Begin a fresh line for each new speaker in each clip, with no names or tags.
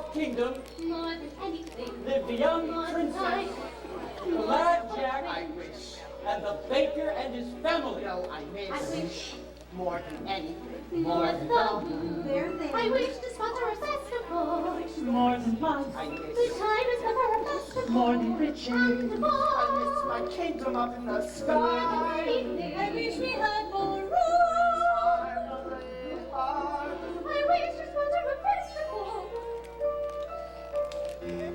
soft kingdom
more than anything,
lived the young
more than
princess,
time.
the lad Jack,
I wish.
and the baker and his family.
No, I wish. More than anything.
More than the moon.
There, there.
I wish to sponsor a festival.
More than life,
I
The
wish.
time is up for a festival.
more than riches.
And more.
I miss my kingdom up in the sky.
Anything.
I wish we had more room.
Finally, hard.
I wish to sponsor a festival.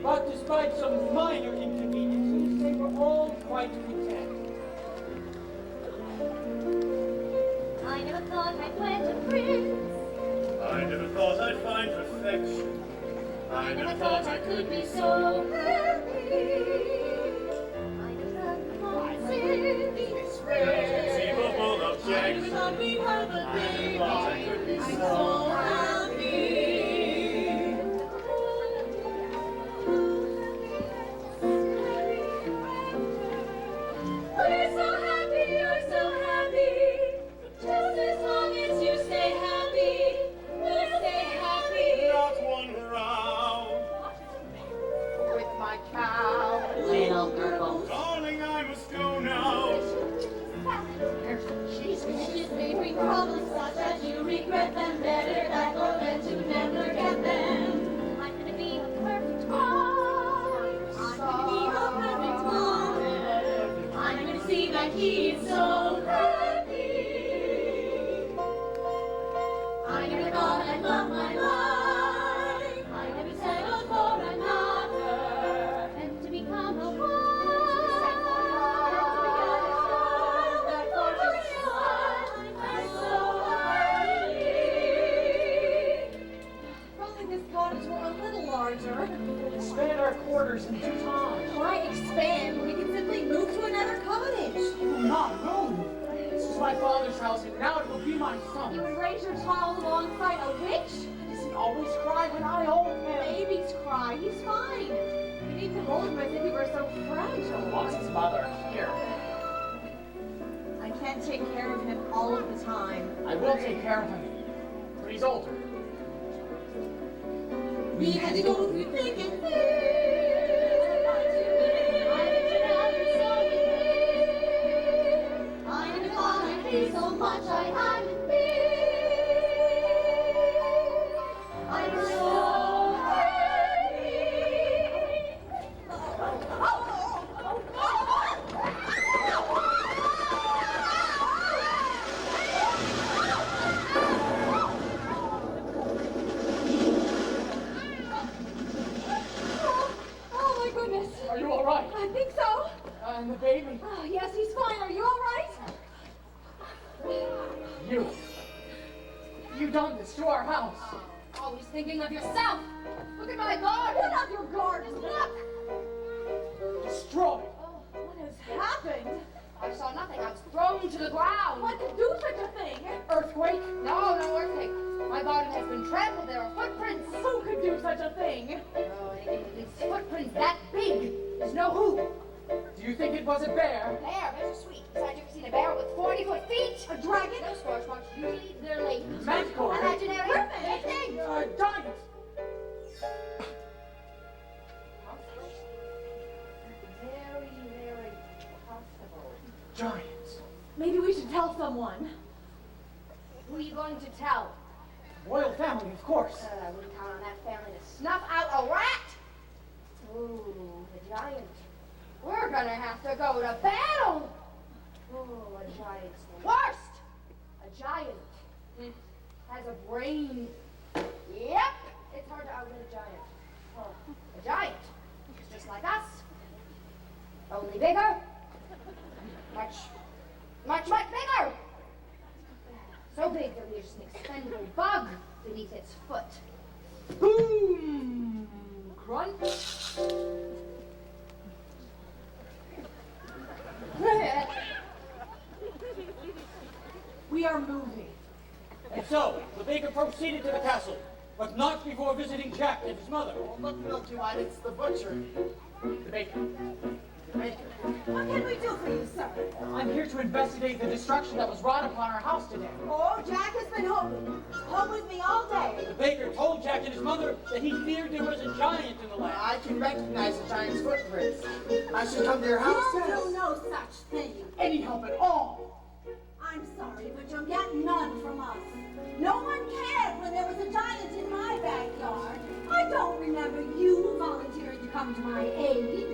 But despite some minor inconveniences, they were all quite content.
I never thought I'd wed a prince.
I never thought I'd find perfection.
I never thought I could be so happy. I never thought I'd
It's rare.
Conceivable
I
objects.
never thought we'd have a
I
baby.
never thought I could be
I'm
so
so happy. We're so happy, you're so happy. Just as long as you stay happy, we'll stay happy.
Not one round.
With my cow.
Little girl.
Darling, I must go now.
Here's the cheese.
She's made me problems such that you regret them. Better that or than to never get them.
I'm gonna be a perfect mom.
I'm gonna be a perfect mom. I'm gonna see that he's so happy. I never thought I'd love my life. I never settled for another.
And to become a
Expand our quarters in due time.
Why expand? We can simply move to another cottage.
Do not move. This is my father's house, and now it will be my
You
son.
would raise your child alongside a witch?
Does he always cry when I hold him?
Babies cry. He's fine. You need to hold him as if he were so fragile.
Wants his mother here.
I can't take care of him all of the time.
I will take care of him, but he's older.
We had to go through thick and thin. I never thought I'd be so much I hadn't been. I'm so Oh my goodness.
Are you all right?
I think so.
And the baby?
Oh, yes, he's fine. Are you all right?
You done this to our house.
Always thinking of yourself. Look at my garden. Put up your garden. Look.
Destroyed.
Oh, what has happened?
I saw nothing. I was thrown to the ground.
What could do such a thing?
Earthquake?
No, no earthquake. My garden has been trampled. There are footprints.
Who could do such a thing?
Oh, these footprints that big. There's no who.
Do you think it was a bear?
Bear, bears are sweet. Besides, you ever seen a bear with 40-foot feet?
A dragon?
Those squash marks usually they're ladies.
Manticore?
Imaginary.
Mermaid?
Anything.
Giant.
Very, very possible.
Giants.
Maybe we should tell someone.
Who are you going to tell?
Royal family, of course.
I wouldn't count on that family to snuff out a rat. Ooh, the giant. We're gonna have to go to battle. Oh, a giant's the worst. A giant has a brain. Yep, it's hard to outwit a giant. Oh, a giant is just like us, only bigger. Much, much, much bigger. So big that there's an expendable bug beneath its foot. Boom! Crunch.
We are moving.
And so, the baker proceeded to the castle, but not before visiting Jack and his mother.
Oh, look, Milky White, it's the butcher.
The baker.
the baker.
What can we do for you, sir?
I'm here to investigate the destruction that was wrought upon our house today.
Oh, Jack has been home with me all day.
The baker told Jack and his mother that he feared there was a giant in the land.
I can recognize the giant's footprints. I should come to your house.
You'll do no such thing.
Any help at all.
I'm sorry, but you'll get none from us. No one cared when there was a giant in my backyard. I don't remember you volunteering to come to my aid.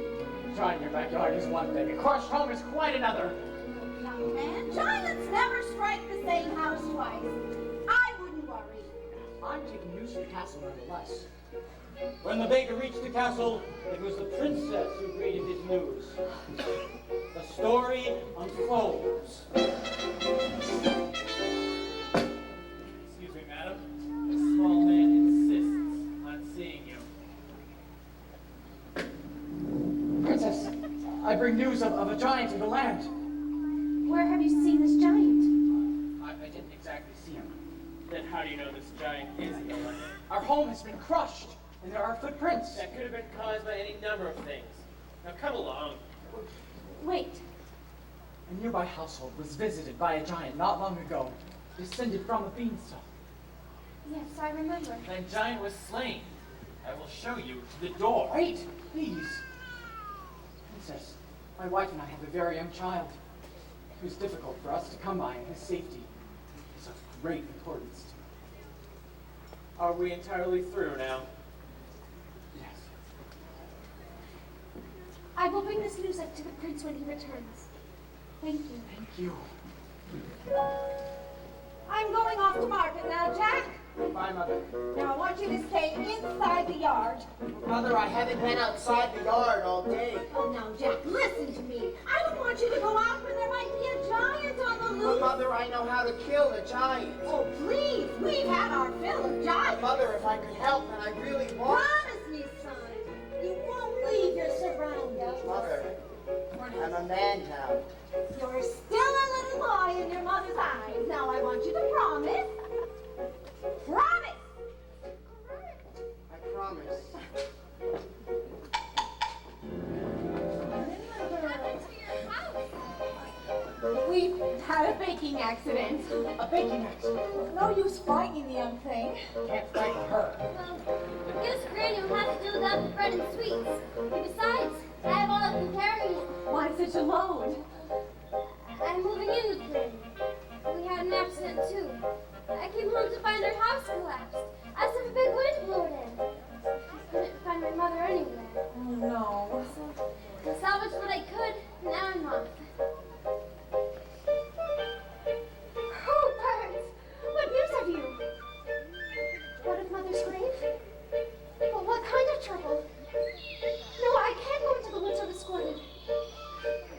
A giant in your backyard is one thing. A crushed home is quite another.
Young man, giants never strike the same house twice. I wouldn't worry.
I'm taking news to the castle nonetheless. When the baker reached the castle, it was the princess who greeted his news. The story unfolds.
Excuse me, madam. The small man insists on seeing you.
Princess, I bring news of a giant in the land.
Where have you seen this giant?
I didn't exactly see him. Then how do you know this giant is in the land?
Our home has been crushed, and there are footprints.
That could have been caused by any number of things. Now come along.
Wait.
A nearby household was visited by a giant not long ago, descended from a beanstalk.
Yes, I remember.
That giant was slain. I will show you to the door.
Wait, please. Princess, my wife and I have a very young child. It was difficult for us to come by, and his safety is of great importance to me.
Are we entirely through now?
Yes.
I will bring this news up to the prince when he returns. Thank you.
Thank you.
I'm going off to market now, Jack.
Bye, Mother.
Now I want you to stay inside the yard.
Mother, I haven't been outside the yard all day.
Oh, now, Jack, listen to me. I don't want you to go out when there might be a giant on the
But
loose.
Mother, I know how to kill the giant.
Oh, please. We've had our fill of giants.
Mother, if I could help, and I really want.
Promise me, son. You won't leave your surroundings.
Mother, I'm a man now.
You're still a little boy in your mother's eyes. Now I want you to promise. Promise!
I promise.
We've had a baking accident.
A baking accident.
No use frightening the young thing.
Can't frighten her.
Well, guess Granny will have to do without the bread and sweets. And besides, I have all I can carry.
Why such a load?
I'm moving in with Granny. We had an accident too. I came home to find our house collapsed. As if a big wind blew it in. I couldn't find my mother anywhere.
Oh, no.
So I salvaged what I could, and now I'm off.
Oh, birds! What news have you? What of Mother's grave? Well, what kind of trouble? No, I can't go into the woods unescorted.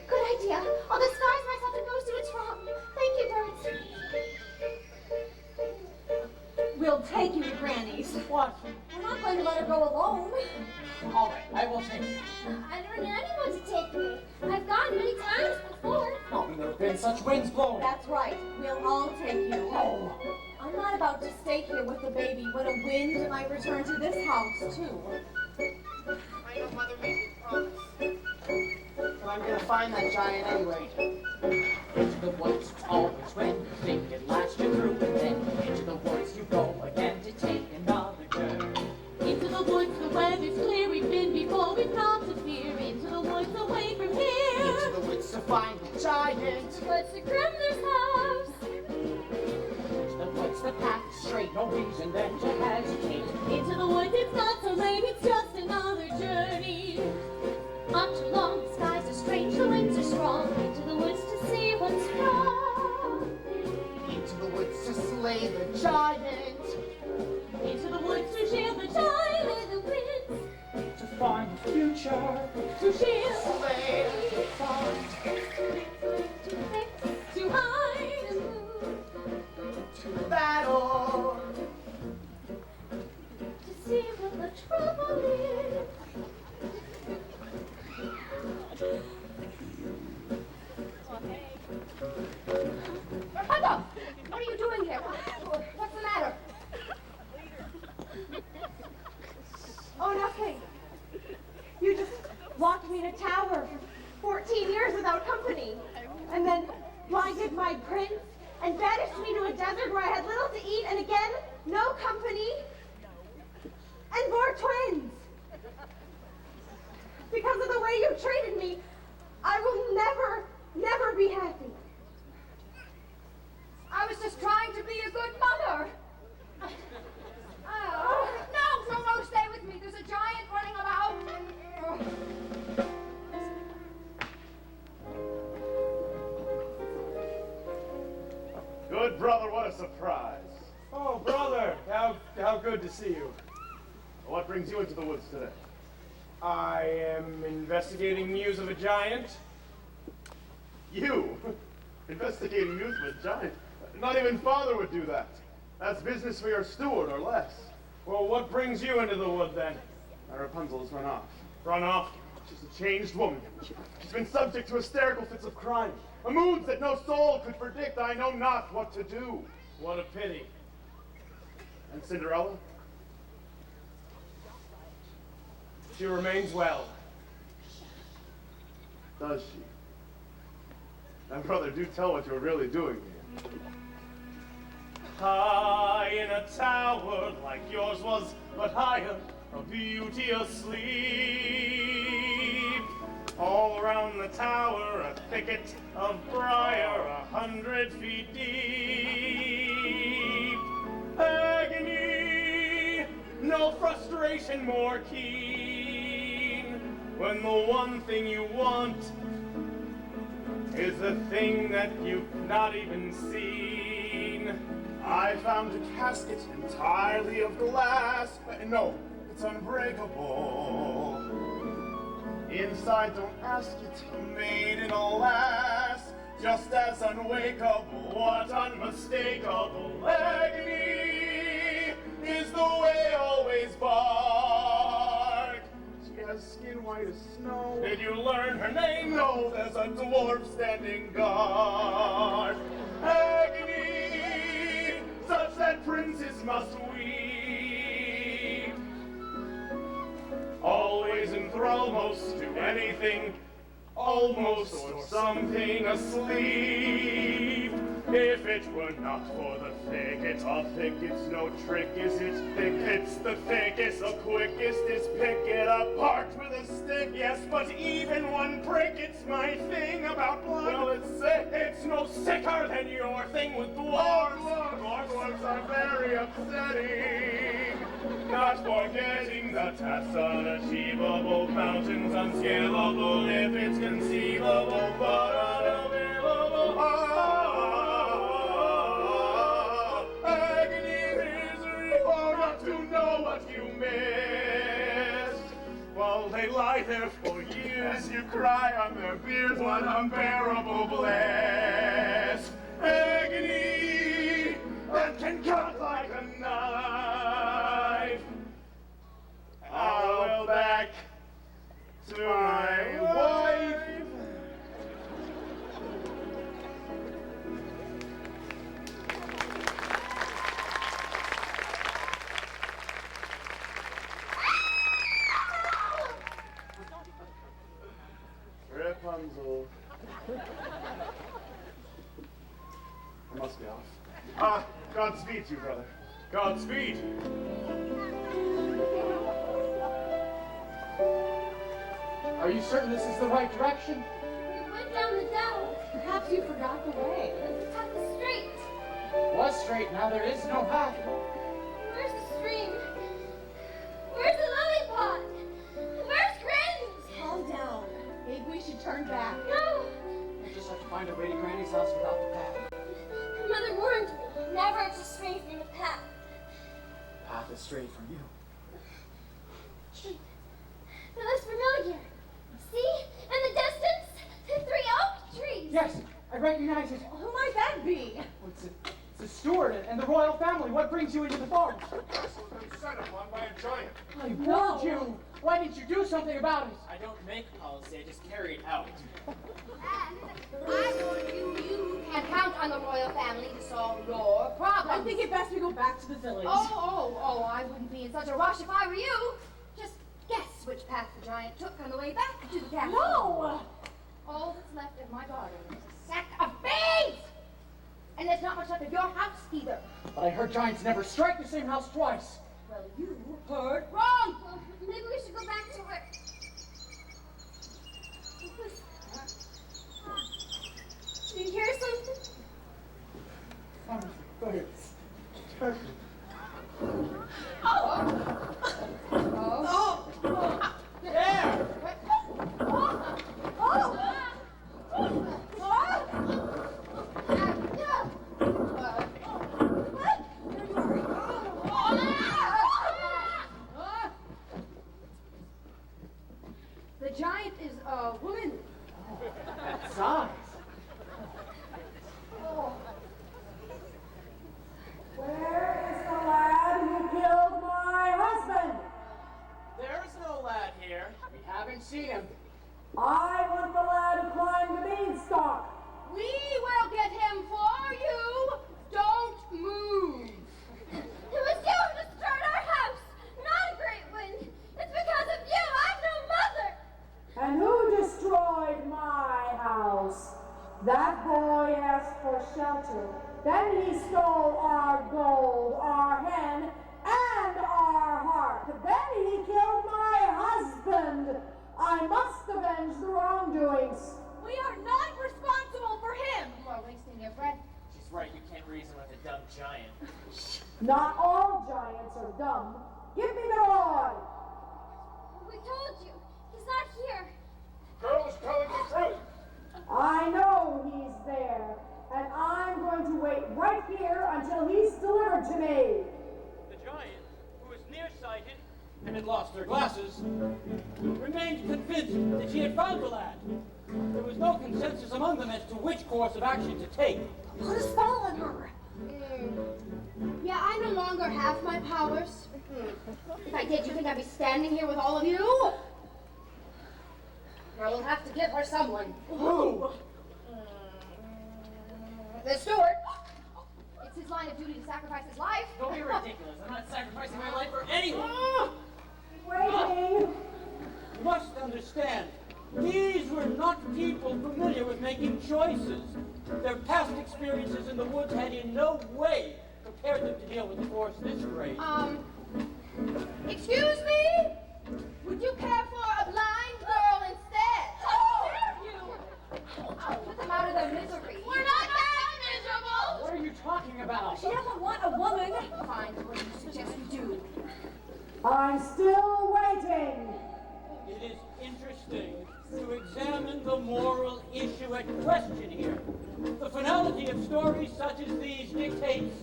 Good idea. I'll disguise myself and go see what's wrong. Thank you, birds.
We'll take you to Granny's.
What?
We're not going to let her go alone.
All right, I will take you.
I don't need anyone to take me. I've gone many times before.
Oh, there have been such winds blowing.
That's right. We'll all take you.
Oh.
I'm not about to stay here with the baby when a wind might return to this house, too.
I know Mother made me promise. But I'm gonna find that giant anyway.
Into the woods always when you think it lasts you through, and then into the woods you go again to take another journey.
Into the woods, the weather's clear. We've been before, we've not to fear. Into the woods, away from here.
Into the woods to find the giant.
What's the grandmother's house?
Into the woods the path is straight, no reason then to hesitate.
Into the woods, it's not so late. It's just another journey. Not too long, the skies are strange, the winds are strong. Into the woods to see what's wrong.
Into the woods to slay the giant.
Into the woods to shield the child in the winds.
To find the future.
To shield,
Slay.
to hide.
To battle.
To see what the trouble is.
Rebecca! What are you doing here? What's the matter?
Oh, nothing. You just locked me in a tower
14 years without company, and then blinded my prince and banished me to a desert where I had little to eat, and again, no company, and bore twins. Because of the way you treated me, I will never be happy.
I was just trying to be a good mother. Oh, no, stay with me. There's a giant running about.
Good brother, what a surprise.
Oh, brother, how good to see you.
What brings you into the woods today?
I am investigating news of a giant.
You? Investigating news of a giant? Not even father would do that. That's business for your steward or less.
Well, what brings you into the wood then?
My Rapunzel has run off.
Run off?
She's a changed woman. She's been subject to hysterical fits of crying. A mood that no soul could predict. I know not what to do.
What a pity.
And Cinderella?
She remains well.
Does she? Now, brother, do tell what you're really doing here.
High in a tower like yours was, but higher, a beauty asleep. All around the tower, a thicket of briar, 100 feet deep. Agony, no frustration more keen, when the one thing you want is the thing that you've not even seen.
I found a casket entirely of glass. No, it's unbreakable. Inside, don't ask it, a maiden, alas, just as unwakeable, what unmistakable agony is the way always barred. She has skin white as snow.
Did you learn her name?
No, there's a dwarf standing guard. Agony, such that princes must weep.
Always enthralled most to anything, almost or something asleep. If it were not for the thicket, a thicket's no trick, is it thick? It's the thickest, the quickest is pick it apart with a stick. Yes, but even one prick, it's my thing about blood.
Well, it's sick.
It's no sicker than your thing with dwarves.
Dwarves are very upsetting.
Not forgetting the tasks unachievable, mountains unscalable, if it's conceivable, but unavailable.
Agony, misery, oh, not to know what you missed.
While they lie there for years,
As you cry on their beards, what unbearable bliss. Agony that can cut like a knife. I'll back to my wife. Rapunzel. I must be off. Godspeed to you, brother.
Godspeed.
Are you certain this is the right direction?
We went down the dell.
Perhaps you forgot the way.
The path is straight.
Was straight, now there is no path.
Where's the stream? Where's the lily pond? Where's Granny's?
Calm down. Maybe we should turn back.
No!
We'll just have to find our way to Granny's house without the path.
Mother warned me never to stray from the path.
The path is straight from you.
Tree. It looks familiar. See? In the distance, the 3 oak trees.
Yes, I recognize it.
Who might that be?
It's the steward and the royal family. What brings you into the forest?
The castle has been set upon by a giant.
I warned you. Why didn't you do something about it?
I don't make policy, I just carry it out.
And I warned you, you can't count on the royal family to solve your problems.
I think it best we go back to the village.
Oh, I wouldn't be in such a rush if I were you. Just guess which path the giant took on the way back to the castle.
No!
All that's left of my garden is a sack of beans! And there's not much left of your house either.
But I heard giants never strike the same house twice.
Well, you heard wrong!
Well, maybe we should go back to work. Did you hear something?
Go ahead. There!
The giant is a woman.
Size.
Where is the lad who killed my husband?
There's no lad here. We haven't seen him.
I want the lad who climbed the beanstalk.
We will get him for you. Don't move.
It was you who destroyed our house, not a great wind. It's because of you. I've no mother.
And who destroyed my house? That boy asked for shelter. Then he stole our gold, our hen, and our heart. Then he killed my husband. I must avenge the wrongdoings.
We are not responsible for him.
You are wasting your breath.
She's right, you can't reason with a dumb giant.
Not all giants are dumb. Give me the boy.
We told you. He's not here.
Girl is telling the truth.
I know he's there, and I'm going to wait right here until he's delivered to me.
The giant, who was nearsighted and had lost her glasses, remained convinced that she had found the lad. There was no consensus among them as to which course of action to take.
What has fallen her?
Yeah, I no longer have my powers. If I did, you think I'd be standing here with all of you? I will have to give her someone.
Who?
The steward. It's his line of duty to sacrifice his life.
Don't be ridiculous. I'm not sacrificing my life for anyone.
Waiting.
You must understand, these were not people familiar with making choices. Their past experiences in the woods had in no way prepared them to deal with a force this great.
Excuse me? Would you care for a blind girl instead?
How dare you!
I'll put them out of their misery.
We're not that miserable!
What are you talking about?
She doesn't want a woman.
Fine, what do you suggest we do?
I'm still waiting.
It is interesting to examine the moral issue at question here. The finality of stories such as these dictates...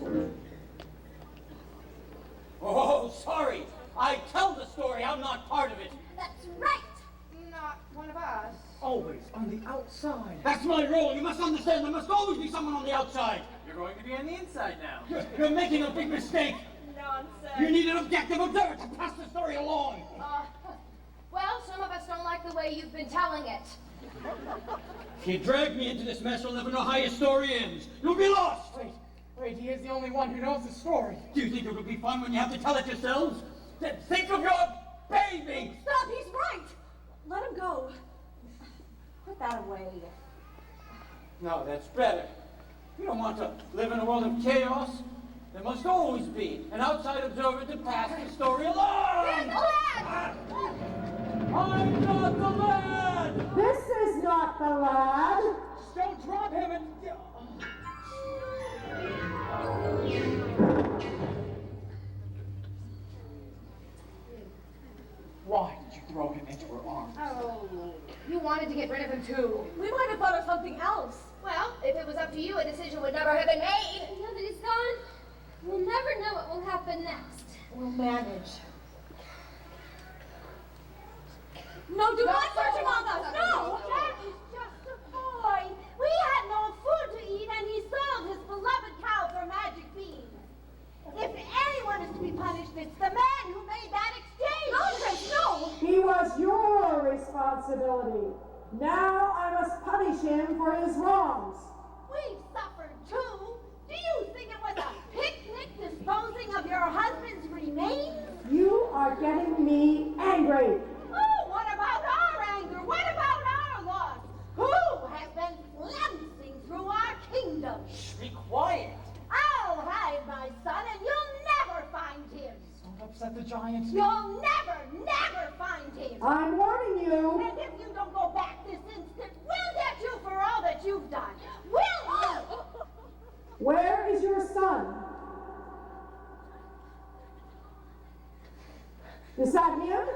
Oh, sorry. I tell the story. I'm not part of it.
That's right.
Not one of us.
Always on the outside. That's my role. You must understand. There must always be someone on the outside. You're going to be on the inside now. You're making a big mistake.
Nonsense.
You need an objective observer to pass the story along.
Well, some of us don't like the way you've been telling it.
If you drag me into this mess, you'll never know how your story ends. You'll be lost.
Wait, he is the only one who knows the story.
Do you think it'll be fun when you have to tell it yourselves? Then think of your baby.
Stop, he's right. Let him go. Put that away.
No, that's better. You don't want to live in a world of chaos. There must always be an outside observer to pass the story along. I'm not the lad.
This is not the lad.
Don't drop him and... Why did you throw him into her arms?
Oh, you wanted to get rid of him too.
We might have thought of something else.
Well, if it was up to you, a decision would never have been made.
Now that he's gone, we'll never know what will happen next.
We'll manage. No, do not search among us. No!
That is just a boy. We had no food to eat, and he sold his beloved cow for magic beans. If anyone is to be punished, it's the man who made that exchange.
Nonsense, no!
He was your responsibility. Now I must punish him for his wrongs.
We've suffered too. Do you think it was a picnic disposing of your husband's remains?
You are getting me angry.
Oh, what about our anger? What about our loss? Who
I'm warning you.
And if you don't go back this instant, we'll get you for all that you've done. Will you?
Where is your son? Is that him?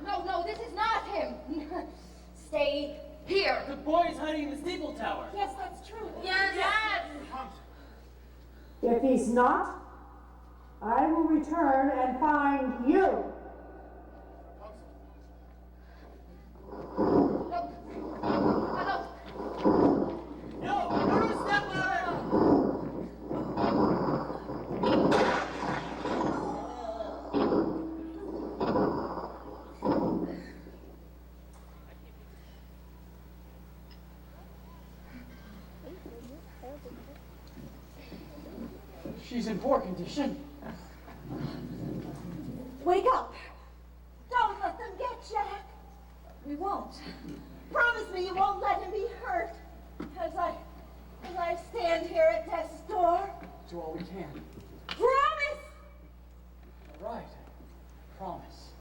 No, this is not him. Stay here.
The boy is hiding in the steeple tower.
Yes, that's true.
Yes.
If he's not, I will return and find you.
No, step on She's in poor condition.
Wake up. Don't let them get Jack.
We won't.
Promise me you won't let him be hurt. As I stand here at death's door.
Do all we can.
Promise!
All right. Promise.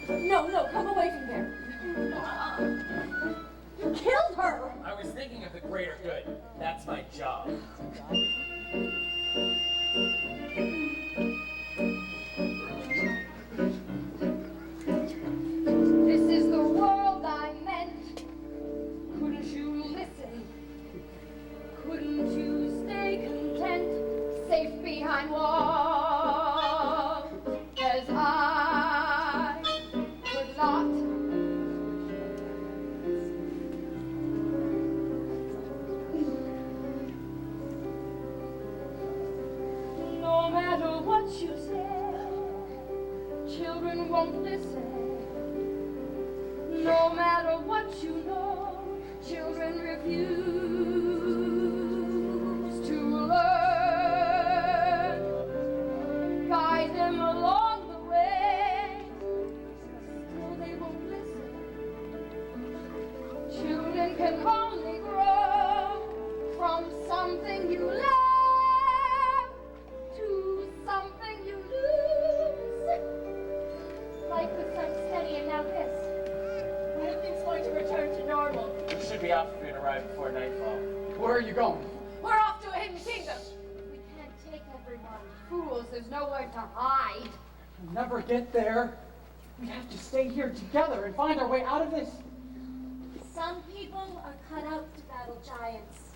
No, come away from there. You killed her!
I was thinking of the greater good. That's my job.
This is the world I meant. Couldn't you listen? Couldn't you stay content, safe behind walls? As I could not. No matter what you say, children won't listen. No matter what you know, children refuse to learn. Guide them along the way, still they won't listen. Children can only grow from something you love to something you lose. Life was so steady and now this. When are things going to return to normal?
We should be out for you to arrive before nightfall.
Where are you going?
We're off to a hidden kingdom. We can't take everyone. Fools, there's nowhere to hide.
We'll never get there. We have to stay here together and find our way out of this.
Some people are cut out to battle giants,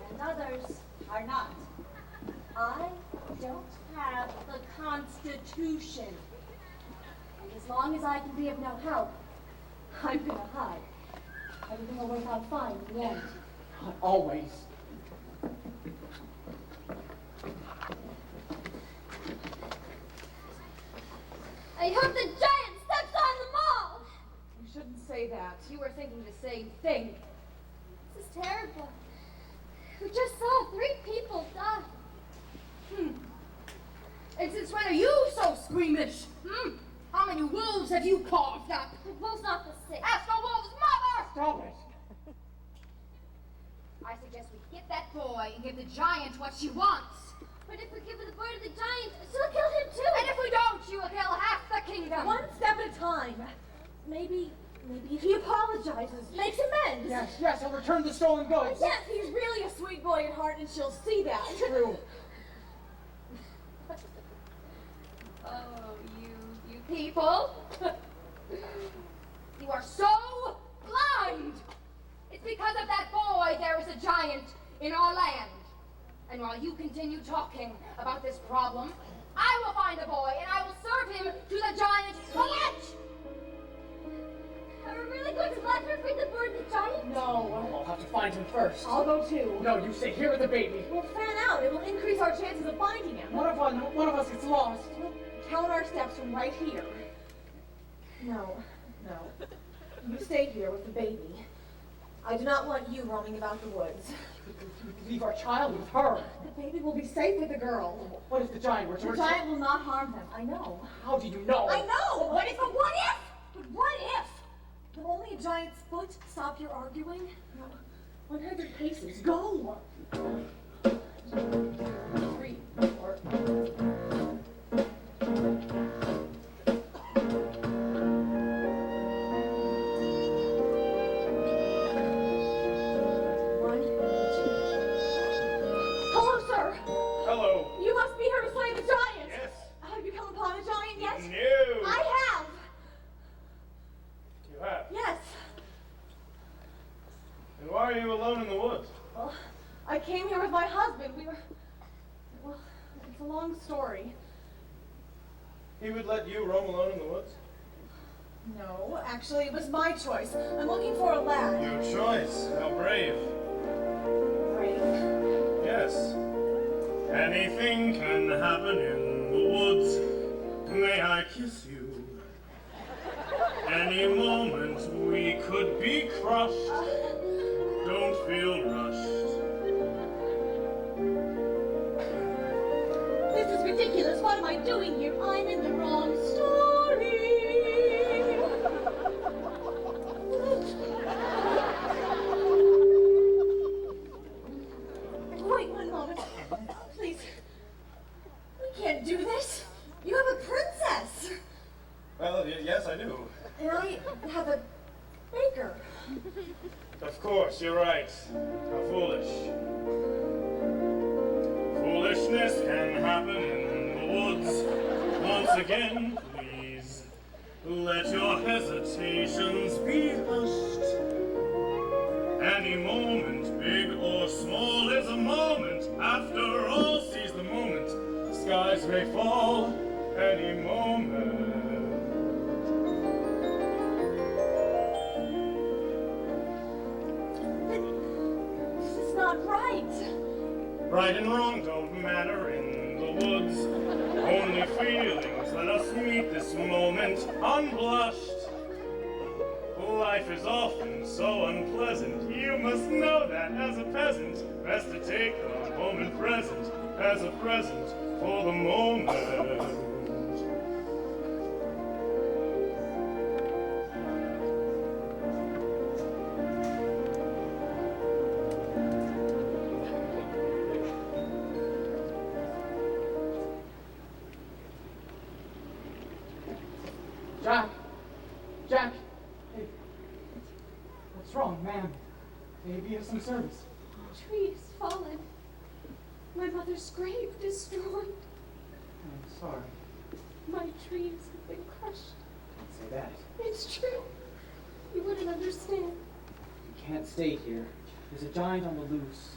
and others are not. I don't have the Constitution. And as long as I can be of no help, I'm gonna hide. Everything will work out fine in the end.
Not always.
I hope the giant steps on the mall!
You shouldn't say that. You were thinking the same thing.
This is terrible. We just saw 3 people die.
And since when are you so squeamish? How many wolves have you carved up?
The wolf's not the sick.
Ask the wolf's mother!
Stop it.
I suggest we get that boy and give the giant what she wants.
But if we give the boy to the giant, she'll kill him too.
And if we don't, she will kill half the kingdom.
One step at a time. Maybe if he apologizes, makes amends.
Yes, I'll return the stolen goods.
Yes, he's really a sweet boy at heart, and she'll see that.
True.
Oh, you people. You are so blind. It's because of that boy there is a giant in our land. And while you continue talking about this problem, I will find the boy and I will serve him to the giant for lunch.
Are we really going to let her feed the bird the giant?
No. I'll have to find him first.
I'll go too.
No, you stay here with the baby.
We'll fan out. It will increase our chances of finding him.
One of us gets lost.
We'll count our steps from right here. No. You stay here with the baby. I do not want you roaming about the woods.
We could leave our child with her.
The baby will be safe with the girl.
What if the giant
The
returns?
giant will not harm them. I know.
How do you know?
I know! But what if? But what if? Will only a giant's foot stop your arguing? No. 100 paces. Go!
Hello.
You must be here to slay the giant!
Yes.
Have you come upon a giant yet?
No.
I have!
You have?
Yes.
And why are you alone in the woods?
Well, I came here with my husband. Well, it's a long story.
He would let you roam alone in the woods?
No, actually, it was my choice. I'm looking for a lad.
Your choice. How brave.
Brave?
Yes. Anything can happen in the woods. May I kiss you? Any moment we could be crushed. Don't feel rushed.
This is ridiculous. What am I doing here? I'm in the wrong story. Wait one moment. Please. We can't do this. You have a princess.
Well, yes, I do.
And I have a baker.
Of course, you're right. How foolish. Foolishness can happen in the woods. Once again, please, let your hesitations be hushed. Any moment, big or small, is a moment. After all, seize the moment. Skies may fall any moment.
This is not right.
Right and wrong don't matter in the woods. Only feelings let us meet this moment unblushed. Life is often so unpleasant. You must know that as a peasant. Best to take the moment present as a present for the moment.
Jack! Hey, what's wrong, ma'am? May I be of some service?
Trees fallen. My mother's grave destroyed.
I'm sorry.
My dreams have been crushed.
Don't say that.
It's true. You wouldn't understand.
You can't stay here. There's a giant on the loose.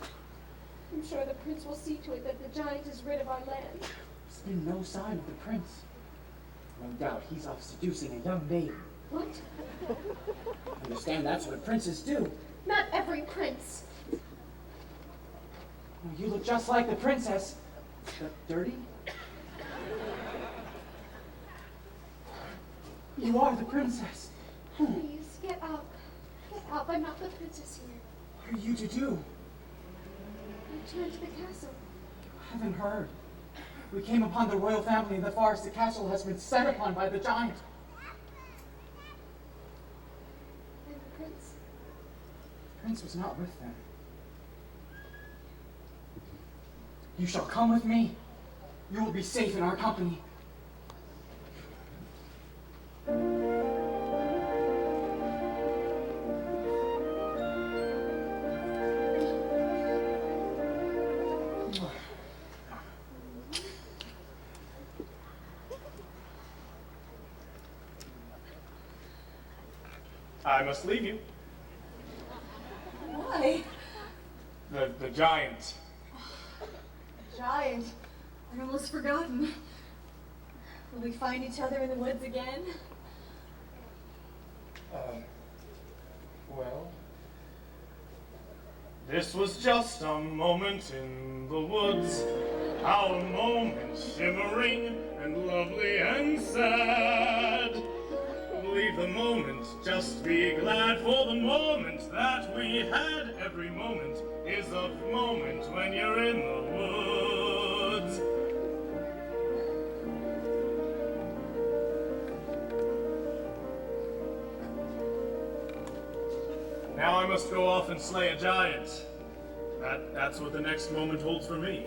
I'm sure the prince will see to it that the giant is rid of our land.
There's been no sign of the prince. No doubt he's off seducing a young maiden.
What?
I understand that's what princes do.
Not every prince.
You look just like the princess, but dirty. You are the princess.
Please, get up. Get up. I'm not the princess here.
What are you to do?
Return to the castle.
I haven't heard. We came upon the royal family in the forest. The castle has been set upon by the giant.
And the prince?
The prince was not with them. You shall come with me. You will be safe in our company.
I must leave you.
Why?
The giant.
Giant. I'd almost forgotten. Will we find each other in the woods again?
Well, this was just a moment in the woods, our moment shimmering and lovely and sad. Leave the moment, just be glad for the moment that we had. Every moment is a moment when you're in the woods. Now I must go off and slay a giant. That's what the next moment holds for me.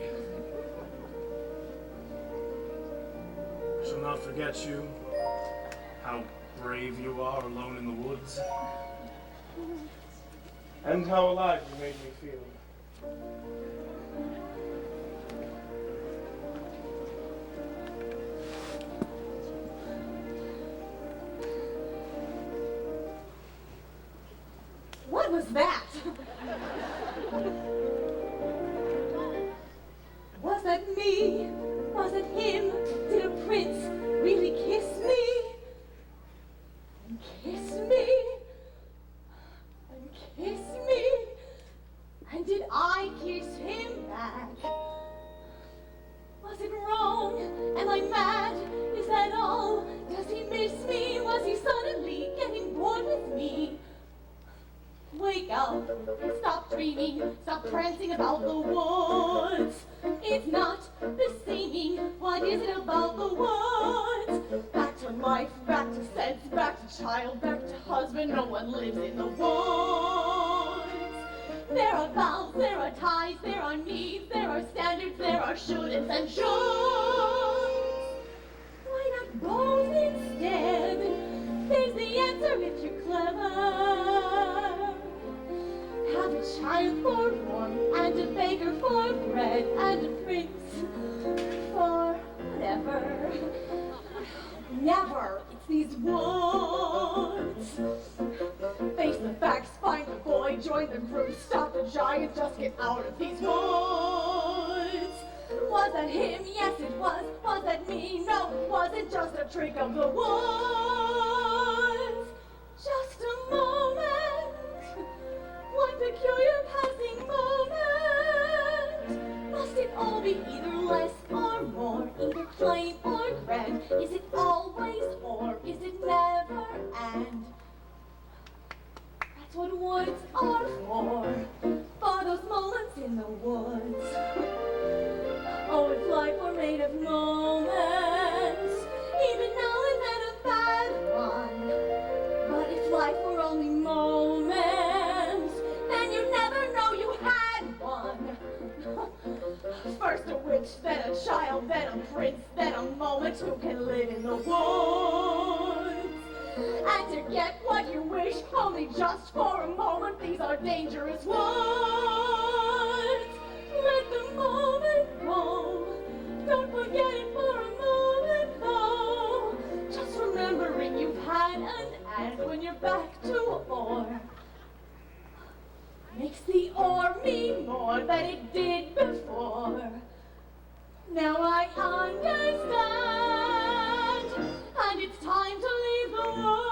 I shall not forget you, how brave you are alone in the woods, and how alive you made me feel.
about the woods? It's not the singing. What is it about the woods? Back to life, back to sense, back to child, back to husband. No one lives in the woods. There are vows, there are ties, there are needs, there are standards, there are shouldn't and shoulds. Why not both instead? There's the answer if you're clever. Have a child for warmth, and a baker for bread, and a prince for whatever. Never, it's these woods. Face the facts, find the boy, join the crew, stop the giant, just get out of these woods. Was that him? Yes, it was. Was that me? No, it wasn't. Just a trick of the woods. Just a moment. One peculiar passing moment. Must it all be either less or more? Either plain or grand? Is it always or is it never and? That's what woods are for those moments in the woods. Oh, if life were made of moments, even now and then a bad one. But if life were only moments, then you'd never know you had one. First a witch, then a child, then a prince, then a moment. Who can live in the woods? And to get what you wish, only just for a moment, these are dangerous woods. Let the moment go. Don't forget it for a moment, though. Just remembering you've had an and when you're back to or. Makes the or mean more than it did before. Now I understand, and it's time to leave the woods.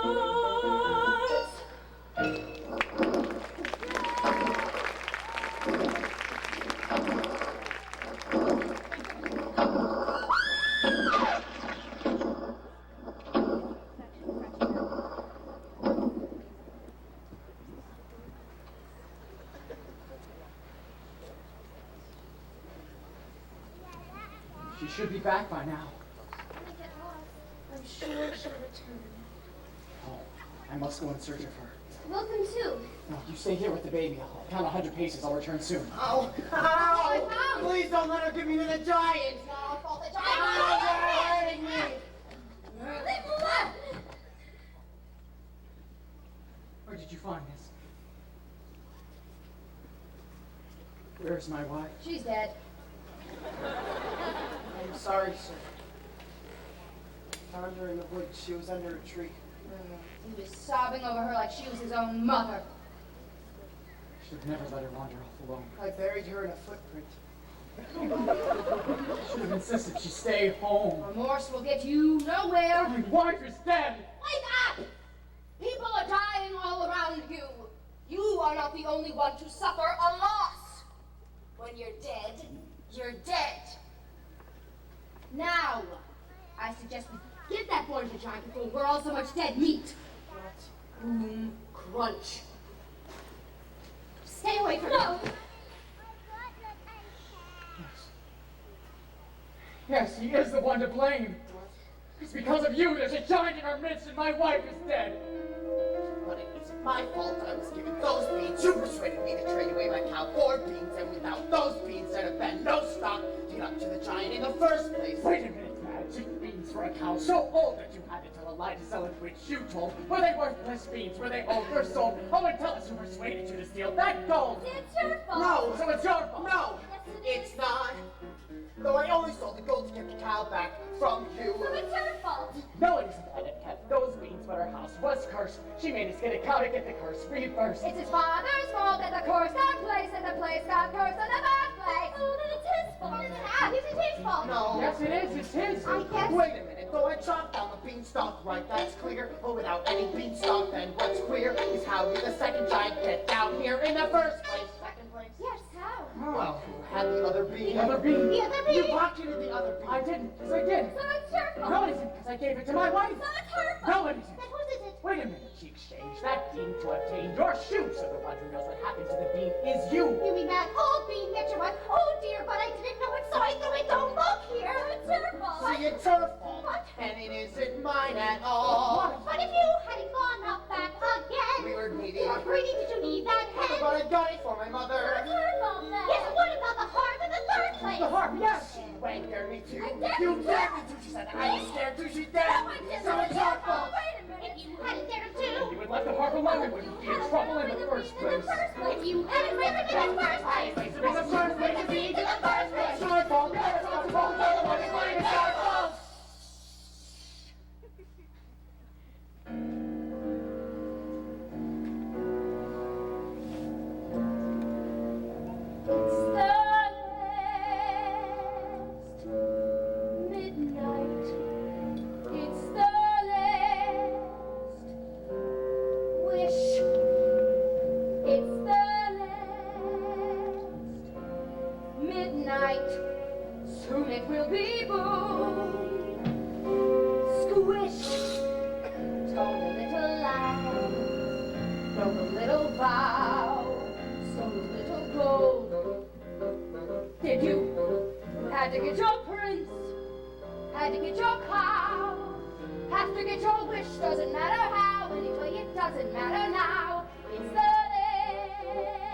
She should be back by now.
When I get lost, I'm sure she'll return.
Oh, I must go in search of her.
Welcome too.
No, you stay here with the baby. I'll count 100 paces. I'll return soon.
Ow! Ow! Please don't let her give me to the giant!
No, fault the
Ow, you're hurting me!
Leave him alone!
Where did you find this? Where's my wife?
She's dead.
I'm sorry, sir. Found her in the woods. She was under a tree.
He was sobbing over her like she was his own mother.
Should have never let her wander off alone.
I buried her in a footprint.
Should have insisted she stay home.
Remorse will get you nowhere.
My wife is dead!
Wake up! People are dying all around you. You are not the only one to suffer a loss. When you're dead, you're dead. Now, I suggest we give that boy to giant before we're all so much dead meat. Boom, crunch. Stay away from him.
Yes, he is the one to blame. It's because of you there's a giant in our midst and my wife is dead.
But it isn't my fault I was given those beans. You persuaded me to trade away my cow for beans, and without those beans there'd have been no stock to get up to the giant in the first place.
Wait a minute, Dad. Chicken beans for a cow so old that you had to tell a lie to sell it, which you told. Were they worthless beans? Were they old or sold? Oh, and tell us who persuaded you to steal that gold.
It's your fault.
No!
So it's your fault.
No!
Yes,
It's not! Though I only sold the gold to get the cow back from you.
So it's your fault.
No, it isn't that it kept those beans, but our house was cursed. She made us get a cow to get the curse reversed.
It's his father's fault that the curse got placed and the place got cursed in the first place.
Oh, then it's his fault.
It's his fault.
No.
Yes, it is. It's his.
I guess.
Wait a minute, though I chopped down the beanstalk, right, that's clear. But without any beanstalk, then what's queer is how did the second giant get down here in the first place? Second place?
Yes, how?
Well, who had the other bean?
The other bean?
The other bean.
You pocketed the other bean.
I didn't. Yes, I did.
So it's your fault.
No, it isn't, because I gave it to my wife.
So it's her fault.
No, it isn't.
Then whose is it?
Wait a minute, she exchanged that bean to obtain your shoe, so the one who knows what happened to the bean is you.
You mean that old bean that you want? Oh dear, but I didn't know it, so I threw it. Don't look here. It's her fault.
See, it's her fault.
What?
And it isn't mine at all.
But if you hadn't gone up back again.
We were greedy.
Greedy, did you need that hen?
But I got it for my mother.
It's her fault then. Yes, what about the harp in the third place?
The harp, yes. She wankered me too.
I dared
You
you.
dared me to. She said I was scared too. She dared
No,
me.
I didn't.
So it's your fault.
Wait a minute. If you hadn't dared to.
If you had left the harp alone, we wouldn't be in trouble in the first place.
If you hadn't ripped it in the first place.
In the first place, it's in the first place. It's your fault. It's your fault. You're the one who's lying. It's your fault.
It's the last midnight. It's the last wish. It's the last midnight. Soon it will be boom. Squish. Told a little lie. Broke a little vow. Stole a little gold. Did you? Had to get your prince. Had to get your cow. Have to get your wish. Doesn't matter how. Anyway, it doesn't matter now. It's the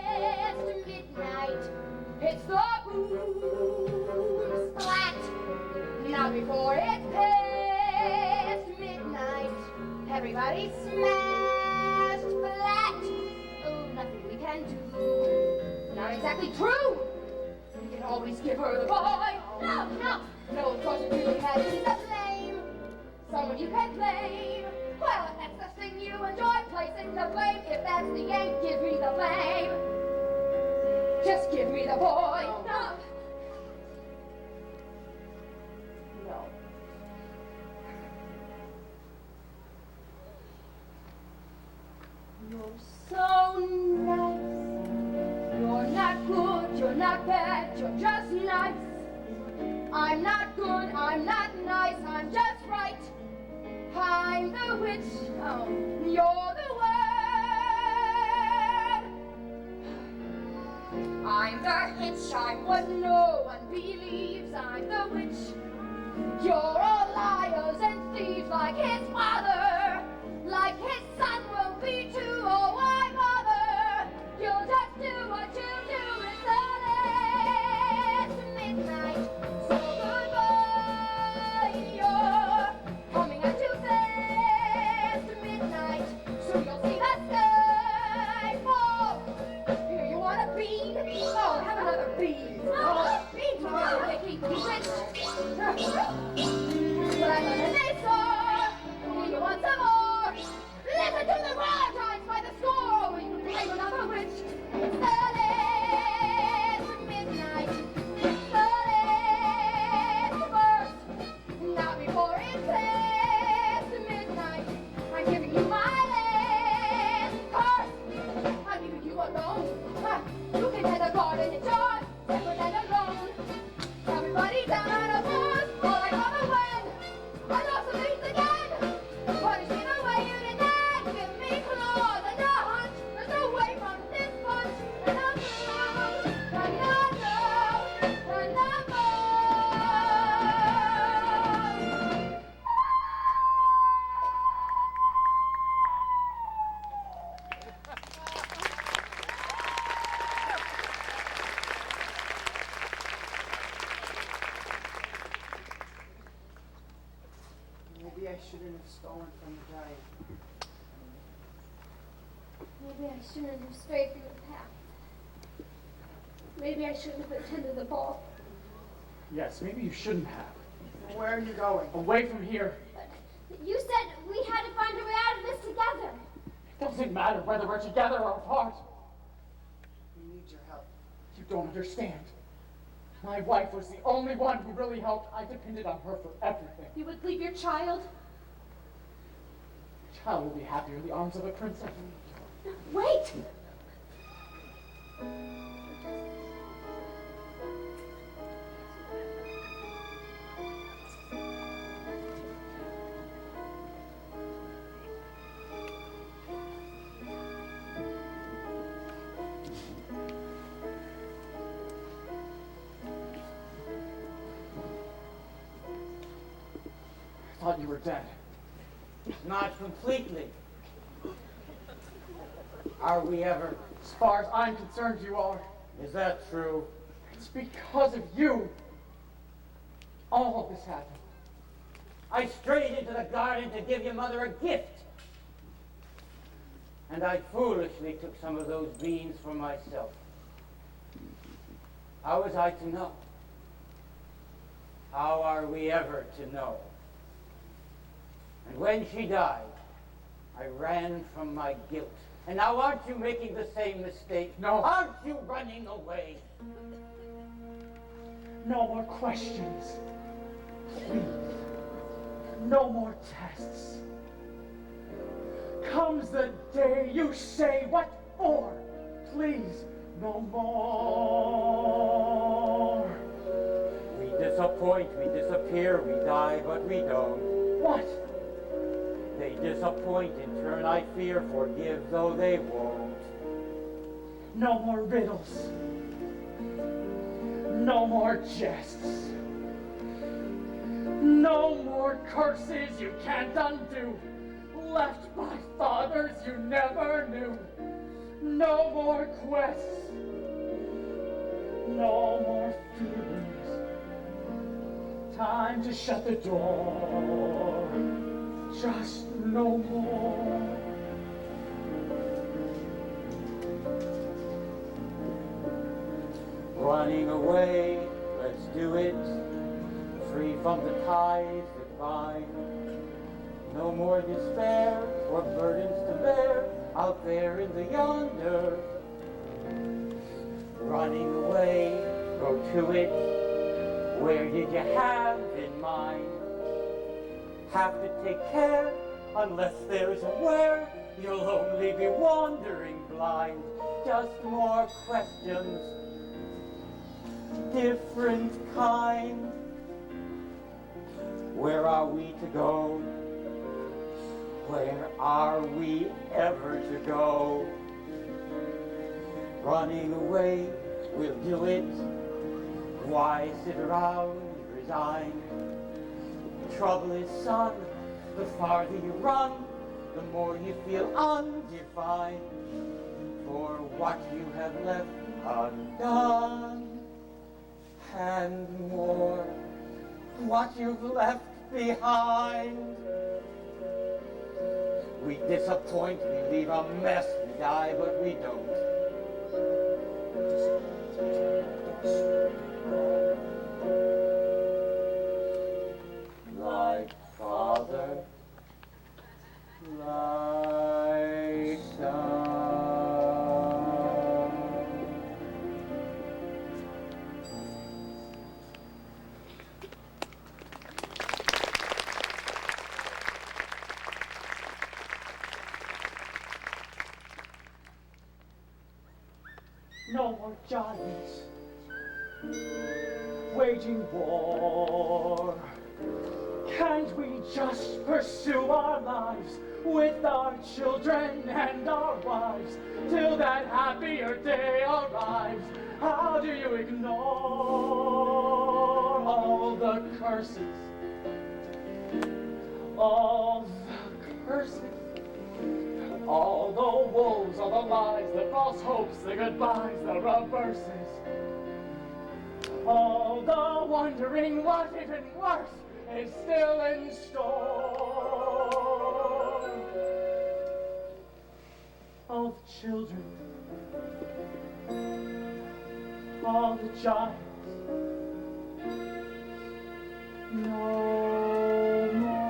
last midnight. It's the boom splat. Not before it's past midnight. Everybody smashed flat. Oh, nothing we can do. Not exactly true. We can always give her the boy. No, no. No, of course if you had who's to blame. Someone you can blame. Well, if that's the thing you enjoy, placing the blame. If that's the aim, give me the blame. Just give me the boy. No. No. You're so nice. You're not good, you're not bad, you're just nice. I'm not good, I'm not nice, I'm just right. I'm the witch, oh, you're the word. I'm the hitch, I'm what no one believes. I'm the witch. You're all liars and thieves like his father, like his son will be too. Oh, why bother? You'll just do what you do. It's the last midnight. So goodbye. You're coming at too fast. Midnight. Soon you'll see the sky fall. Here you want a bean? Oh, have another bean. Oh, beans are making you rich. But I'm an answer. You want some more? Listen to the roar times by the score. Or you can blame another witch. It's the last midnight. It's the last verse. Not before it's past midnight. I'm giving you my last curse. I'm leaving you alone. You can have the garden, it's yours. Separate and alone. Everybody down a bus. All I gotta win. I lost the leads again. Punish me the way you did that. Give me claws and a hunch. There's no way from this punch. And I'm through. And
Maybe I shouldn't have stolen from the giant.
Maybe I shouldn't have strayed from the path. Maybe I shouldn't have attended the ball.
Yes, maybe you shouldn't have.
Where are you going?
Away from here.
You said we had to find a way out of this together.
It doesn't matter whether we're together or apart.
We need your help.
You don't understand. My wife was the only one who really helped. I depended on her for everything.
You would leave your child?
The child will be happier in the arms of a princess.
Wait!
thought you were dead.
Not completely. Are we ever?
As far as I'm concerned, you are.
Is that true?
It's because of you. All of this happened.
I strayed into the garden to give your mother a gift. And I foolishly took some of those beans for myself. How was I to know? How are we ever to know? And when she died, I ran from my guilt. And now aren't you making the same mistake?
No.
Aren't you running away?
No more questions. Please. No more tests. Comes the day you say what for. Please, no more.
We disappoint, we disappear, we die, but we don't.
What?
They disappoint, in turn I fear, forgive though they won't.
No more riddles. No more jests. No more curses you can't undo. Left by fathers you never knew. No more quests. No more feelings. Time to shut the door. Just no more.
Running away, let's do it. Free from the ties that bind. No more despair or burdens to bear out there in the yonder. Running away, go to it. Where did you have in mind? Have to take care, unless there's a where. You'll only be wandering blind. Just more questions, different kind. Where are we to go? Where are we ever to go? Running away, we'll do it. Why sit around resigned? The trouble is, son, the farther you run, the more you feel undefined. For what you have left undone, and more, what you've left behind. We disappoint, we leave a mess, we die, but we don't. Like father, like son.
No more giants waging war. Can't we just pursue our lives with our children and our wives till that happier day arrives? How do you ignore all the curses? All the curses. All the woes, all the lies, the false hopes, the goodbyes, the reverses. All the wondering what even worse is still in store. All the children, all the giants, no more.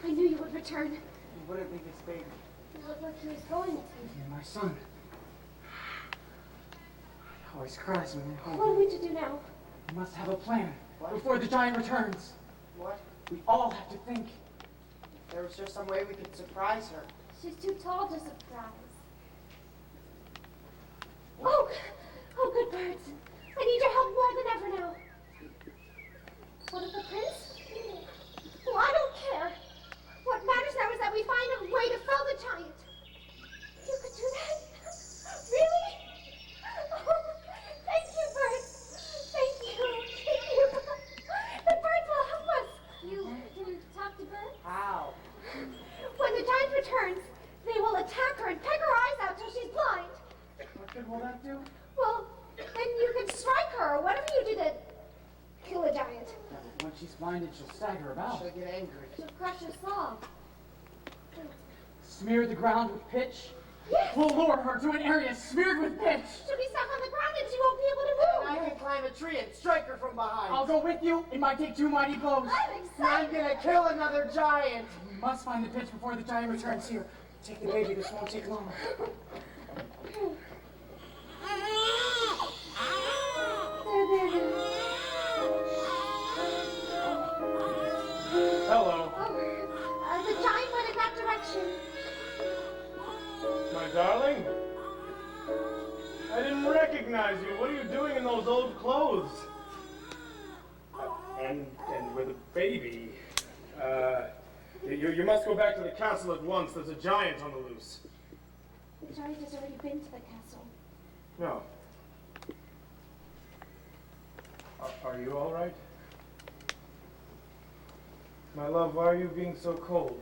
I knew you would return.
You wouldn't leave this baby.
It looked like he was going to.
You're my son. He always cries when I hold
What are
him.
we to do now?
We must have a plan before the giant returns.
What?
We all have to think.
There was just some way we could surprise her.
She's too tall to surprise.
Oh, good birds. I need your help more than ever now. What of the prince? Oh, I don't care. What matters now is that we find a way to fell the giant. You could do that? Really? Oh, thank you, birds. Thank you. Thank you. The birds will help us.
You can talk to birds?
How?
When the giant returns, they will attack her and peck her eyes out till she's blind.
What good will that do?
Well, then you can strike her or whatever you do to kill a giant.
Yeah, but when she's blinded, she'll stagger about.
She'll get angry.
She'll crush us all.
Smear the ground with pitch.
Yes.
We'll lure her to an area smeared with pitch.
She'll be stuck on the ground and she won't be able to move.
And I can climb a tree and strike her from behind.
I'll go with you. It might take 2 mighty blows.
I'm
I'm
excited.
gonna kill another giant.
We must find the pitch before the giant returns here. Take the baby. This won't take long.
Hello,
Oh, the giant went in that direction.
my darling. I didn't recognize you. What are you doing in those old clothes? And with a baby. You must go back to the castle at once. There's a giant on the loose.
The giant has already been to the castle.
No. Are you all right? My love, why are you being so cold?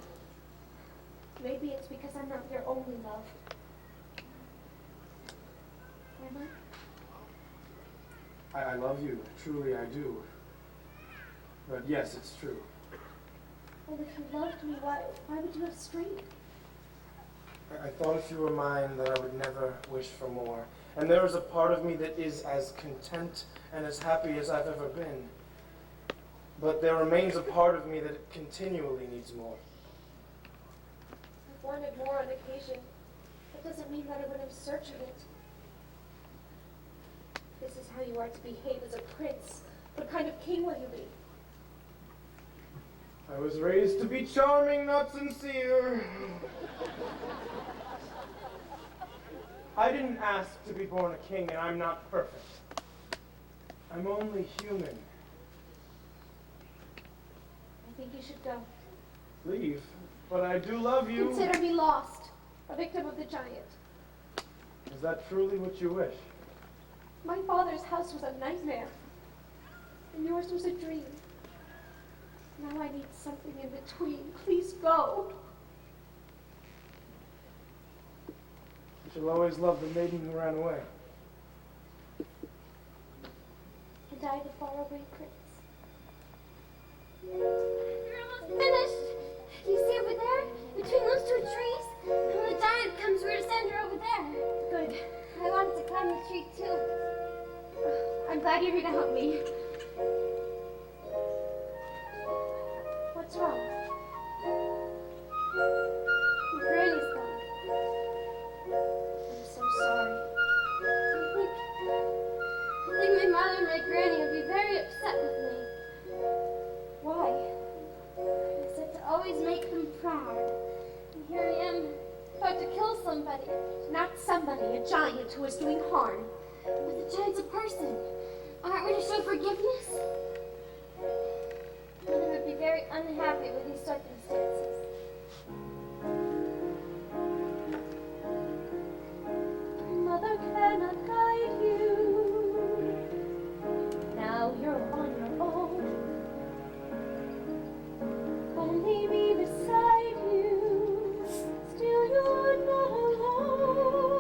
Maybe it's because I'm not your only love. Am I?
I love you. Truly, I do. But yes, it's true.
Well, if you loved me, why would you have strayed?
I thought if you were mine that I would never wish for more. And there is a part of me that is as content and as happy as I've ever been. But there remains a part of me that continually needs more.
I've wanted more on occasion. That doesn't mean that I wouldn't search of it. This is how you are to behave as a prince. What kind of king will you be?
I was raised to be charming, not sincere. I didn't ask to be born a king, and I'm not perfect. I'm only human.
I think you should go.
Leave, but I do love you.
Consider me lost, a victim of the giant.
Is that truly what you wish?
My father's house was a nightmare, and yours was a dream. Now I need something in between. Please go.
You shall always love the maiden who ran away.
And I, the faraway prince. You're almost finished. You see over there, between those 2 trees? When the giant comes, we're to send her over there. Good. I wanted to climb the tree too. I'm glad you're here to help me. What's wrong? Your granny's gone. I'm so sorry. I think my mother and my granny will be very upset with me. Why? I said to always make them proud. And here I am, about to kill somebody. Not somebody, a giant who is doing harm. But the giant's a person. Aren't we to show forgiveness? Mother would be very unhappy with these circumstances. Mother cannot guide you. Now you're on your own. Only me beside you. Still you're not alone.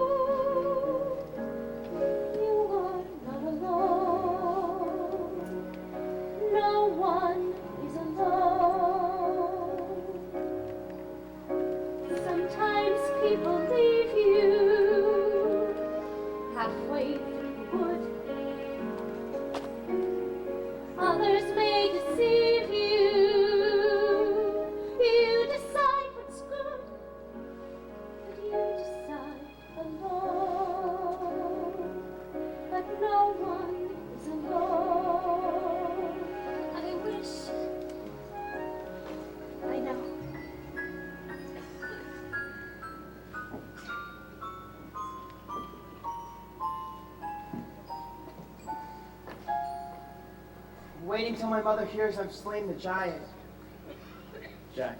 You are not alone. No one is alone. Sometimes people leave you halfway through the wood. Others may deceive you. You decide what's good, but you decide alone. But no one is alone. I know.
waiting till my mother hears I've slain the giant.
Jack.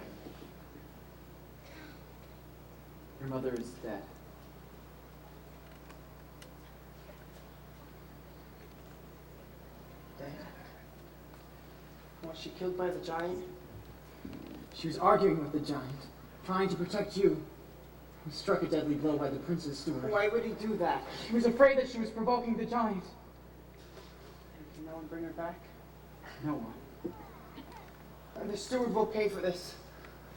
Your mother is dead.
Dead? Was she killed by the giant?
She was arguing with the giant, trying to protect you. He struck a deadly blow by the prince's steward.
Why would he do that?
He was afraid that she was provoking the giant.
And can no one bring her back?
No one.
And the steward will pay for this.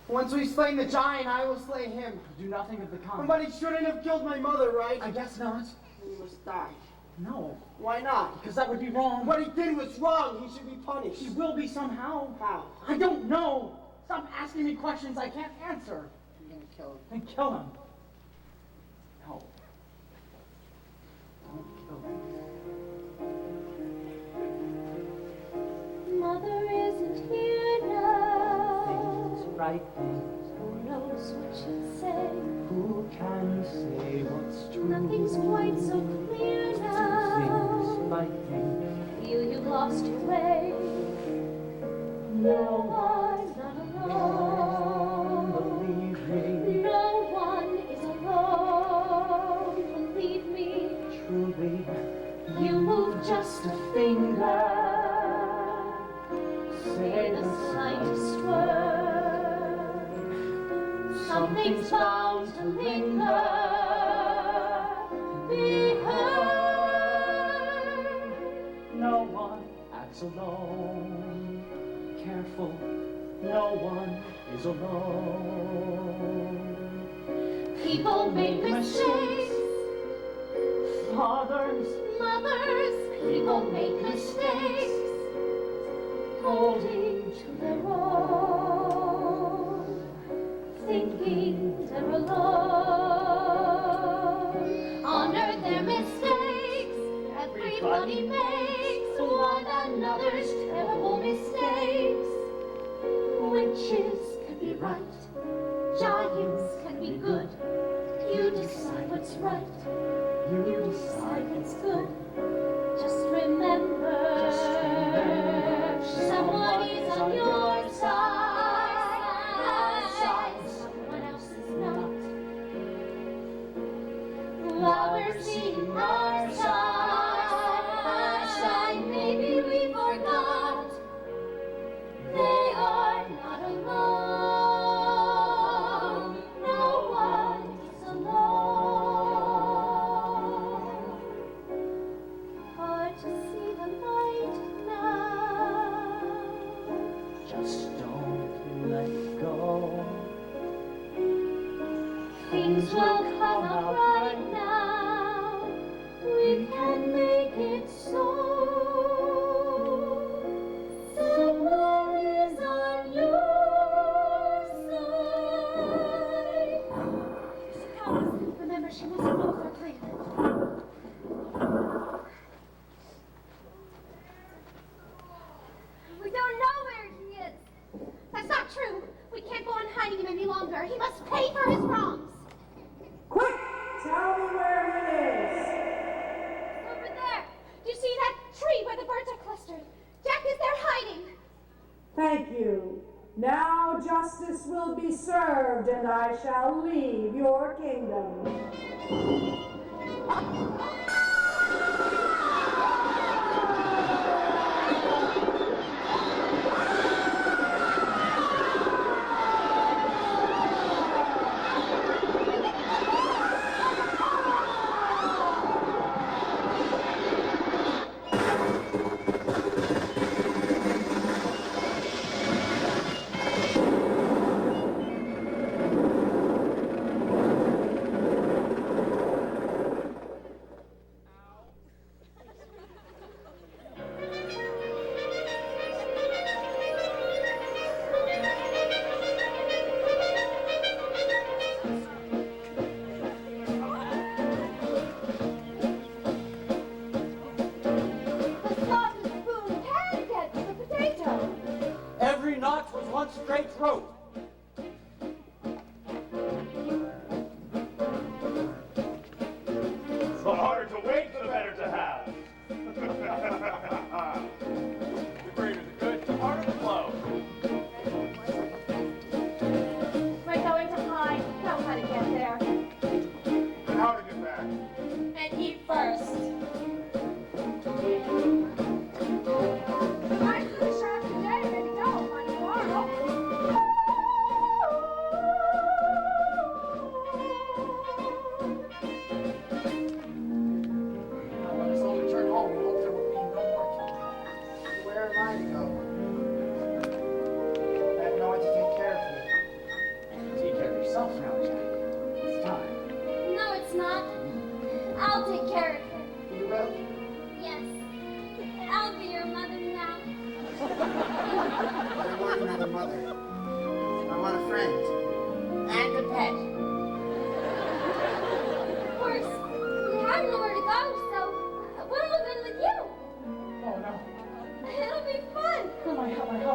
Once we've slain the giant, I will slay him.
Do nothing of the kind.
But he shouldn't have killed my mother, right?
I guess not.
He must die.
No.
Why not?
Because that would be wrong.
What he did was wrong. He should be punished.
He will be somehow.
How?
I don't know. Stop asking me questions I can't answer.
I'm gonna kill him.
Then kill him. No. Don't kill him.
Mother isn't here now.
Things, right things.
Who knows what she'll say?
Who can say what's true?
Nothing's quite so clear now.
Things, right things.
Feel you've lost your way. No one's not alone.
Believe me.
No one is alone. Believe me.
Truly.
You move just a finger. Say the slightest word. Something's bound to linger. Be heard.
No one acts alone. Careful, no one is alone.
People make mistakes.
Fathers,
Mothers, people make mistakes. Holding to their own. Thinking they're alone. Honor their mistakes. Everybody makes one another's terrible mistakes. Witches can be right. Giants can be good. You decide what's right. You decide what's good. Just remember, someone is on your side. Someone else is not. While we're seeing our side, maybe we forgot they are not alone. No one is alone. Hard to see the light now.
just don't let go.
Things will come out right now. We can make it so. Someone is on your side. Remember, she wasn't know her plan.
We don't know where he is. That's not true. We can't go on hiding him any longer. He must pay for his wrongs.
Quick! Tell me where he is!
Over there. Do you see that tree where the birds are clustered? Jack is there hiding.
Thank you. Now justice will be served, and I shall leave your kingdom.
The thought and spoon can get to the potato.
Every notch was one straight rope.
The harder to wait, the better to have.
The great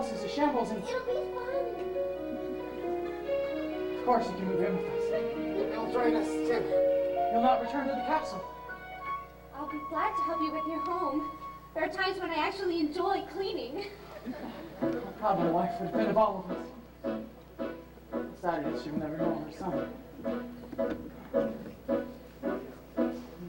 house is a shambles and...
It'll be fun.
Of course you can move in with us.
You'll join us too.
You'll not return to the castle.
I'll be glad to help you with your home. There are times when I actually enjoy cleaning.
How proud my wife would have been of all of us. The sad is she will never know her son.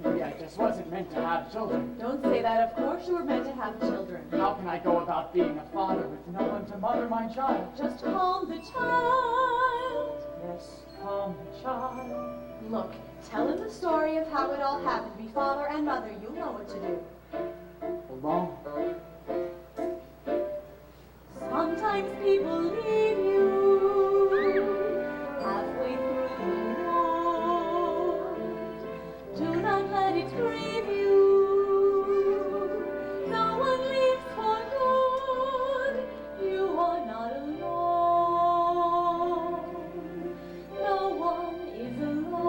Maybe I just wasn't meant to have children.
Don't say that. Of course you were meant to have children.
How can I go about being a father with no one to mother my child?
Just calm the child.
Yes, calm the child.
Look, tell him the story of how it all happened. Be father and mother. You'll know what to do.
Alone.
Sometimes people leave you halfway through the night. Do not let it grieve you. No one leaves for good. You are not alone. No one is alone.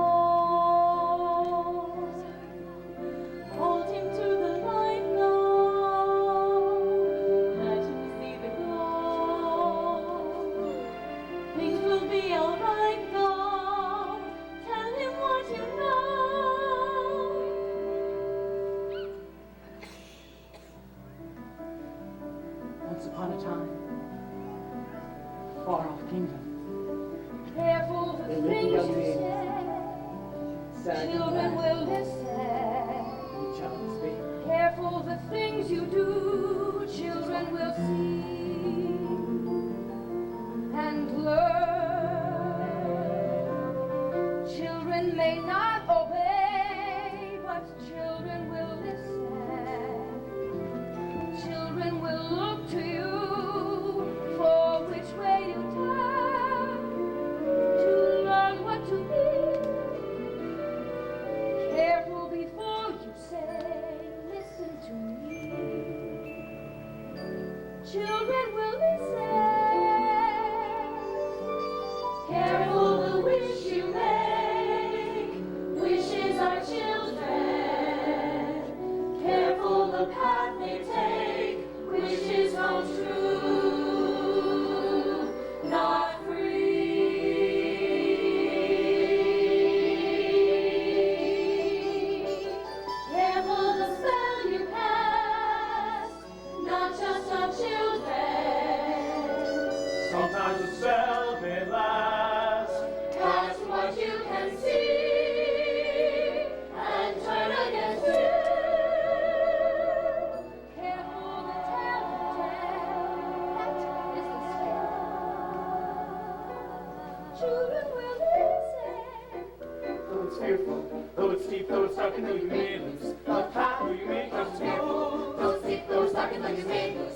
Hold him to the light now. Let him see the glow. Things will be alright now. Tell him what you know.
Once upon a time, far off kingdom,
Careful the
They lived
things
together
you
in
say.
sad
Children
and
will listen.
each other speak.
Careful the things you do. Children will see and learn. Children may not obey, but children will listen. Children will look to you for which way you turn to learn what to be. Careful before you say, listen to me. Children will listen. Careful the wish you make. Wishes are children. Careful the path they take. Wishes come true, not free. Careful the spell you cast, not just on children.
Sometimes a spell may last.
Cast what you can see and turn against you. Careful the tale you tell, that is the spell. Children will listen.
Though it's fearful, though it's steep, though it's dark, and though you may lose the path, though you may come to me.
Though it's steep, though it's dark, and though you may lose.